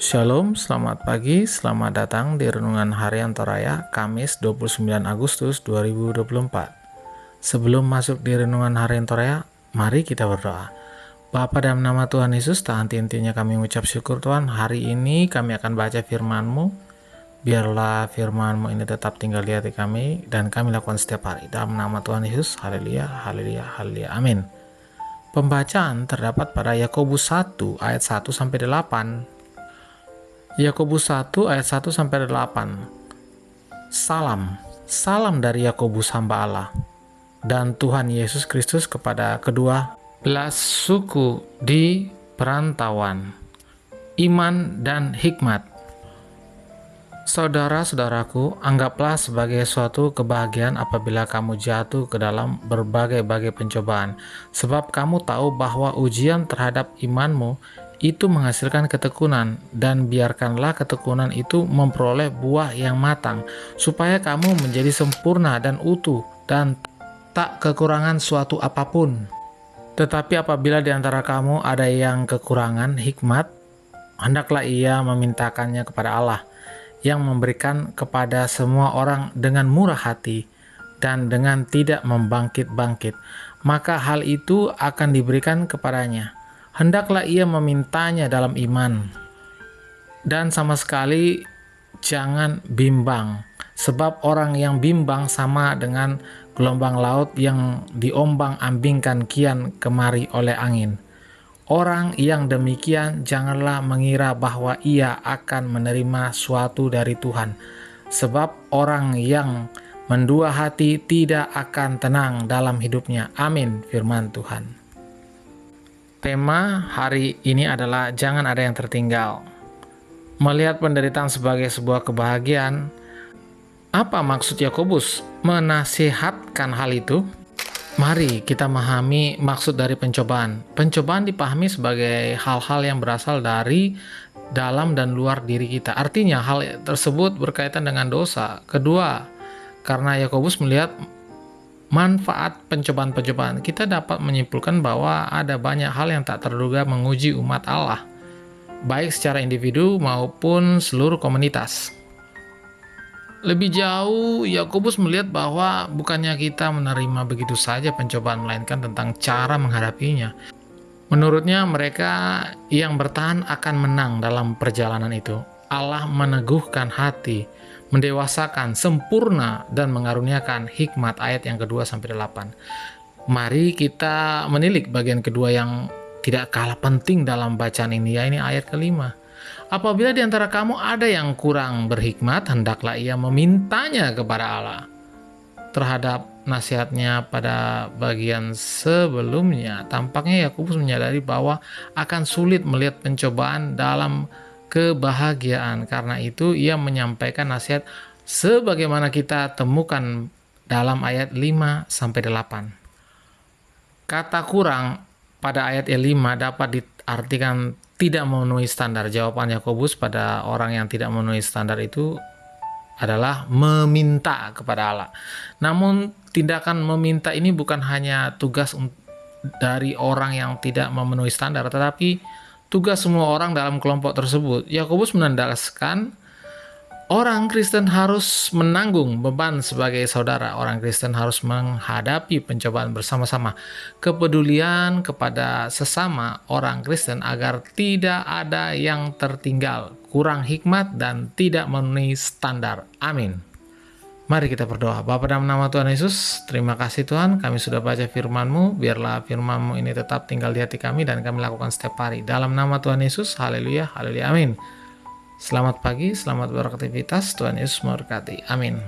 Shalom, selamat pagi, selamat datang di Renungan Harian Toraya, Kamis 29 Agustus 2024. Sebelum masuk di Renungan Harian Toraya, mari kita berdoa. Bapa, dalam nama Tuhan Yesus, tak henti-hentinya kami mengucap syukur Tuhan. Hari ini kami akan baca firman-Mu. Biarlah firman-Mu ini tetap tinggal di hati kami dan kami lakukan setiap hari. Dalam nama Tuhan Yesus, haleluya, haleluya, haleluya, amin. Pembacaan terdapat pada Yakobus 1 ayat 1 sampai 8. Yakobus 1 ayat 1 sampai 8. Salam dari Yakobus hamba Allah dan Tuhan Yesus Kristus kepada kedua belas suku di perantauan, iman dan hikmat. Saudara-saudaraku, anggaplah sebagai suatu kebahagiaan apabila kamu jatuh ke dalam berbagai-bagai pencobaan, sebab kamu tahu bahwa ujian terhadap imanmu itu menghasilkan ketekunan, dan biarkanlah ketekunan itu memperoleh buah yang matang, supaya kamu menjadi sempurna dan utuh dan tak kekurangan suatu apapun. Tetapi apabila di antara kamu ada yang kekurangan hikmat, hendaklah ia memintakannya kepada Allah, yang memberikan kepada semua orang dengan murah hati dan dengan tidak membangkit-bangkit, maka hal itu akan diberikan kepadanya. Hendaklah ia memintanya dalam iman, dan sama sekali jangan bimbang, sebab orang yang bimbang sama dengan gelombang laut yang diombang-ambingkan kian kemari oleh angin. Orang yang demikian janganlah mengira bahwa ia akan menerima suatu dari Tuhan, sebab orang yang mendua hati tidak akan tenang dalam hidupnya. Amin, firman Tuhan. Tema hari ini adalah jangan ada yang tertinggal. Melihat penderitaan sebagai sebuah kebahagiaan, apa maksud Yakobus menasihatkan hal itu? Mari kita memahami maksud dari pencobaan. Pencobaan dipahami sebagai hal-hal yang berasal dari dalam dan luar diri kita. Artinya hal tersebut berkaitan dengan dosa. Kedua, karena Yakobus melihat manfaat pencobaan-pencobaan, kita dapat menyimpulkan bahwa ada banyak hal yang tak terduga menguji umat Allah, baik secara individu maupun seluruh komunitas. Lebih jauh, Yakobus melihat bahwa bukannya kita menerima begitu saja pencobaan, melainkan tentang cara menghadapinya. Menurutnya, mereka yang bertahan akan menang dalam perjalanan itu. Allah meneguhkan hati, mendewasakan, sempurna, dan mengaruniakan hikmat. Ayat yang kedua sampai 8. Mari kita menilik bagian kedua yang tidak kalah penting dalam bacaan ini, yaitu ayat kelima. Apabila di antara kamu ada yang kurang berhikmat, hendaklah ia memintanya kepada Allah. Terhadap nasihatnya pada bagian sebelumnya, tampaknya Yakobus menyadari bahwa akan sulit melihat pencobaan dalam kebahagiaan. Karena itu ia menyampaikan nasihat sebagaimana kita temukan dalam ayat 5-8. Kata kurang pada ayat 5 dapat diartikan tidak memenuhi standar. Jawaban Yakobus pada orang yang tidak memenuhi standar itu adalah meminta kepada Allah. Namun tindakan meminta ini bukan hanya tugas dari orang yang tidak memenuhi standar, tetapi tugas semua orang dalam kelompok tersebut. Yakobus menandaskan orang Kristen harus menanggung beban sebagai saudara. Orang Kristen harus menghadapi pencobaan bersama-sama. Kepedulian kepada sesama orang Kristen agar tidak ada yang tertinggal, kurang hikmat, dan tidak memenuhi standar. Amin. Mari kita berdoa. Bapa, dalam nama Tuhan Yesus, terima kasih Tuhan, kami sudah baca firman-Mu. Biarlah firman-Mu ini tetap tinggal di hati kami dan kami lakukan setiap hari. Dalam nama Tuhan Yesus, haleluya, haleluya, amin. Selamat pagi, selamat beraktivitas, Tuhan Yesus memberkati. Amin.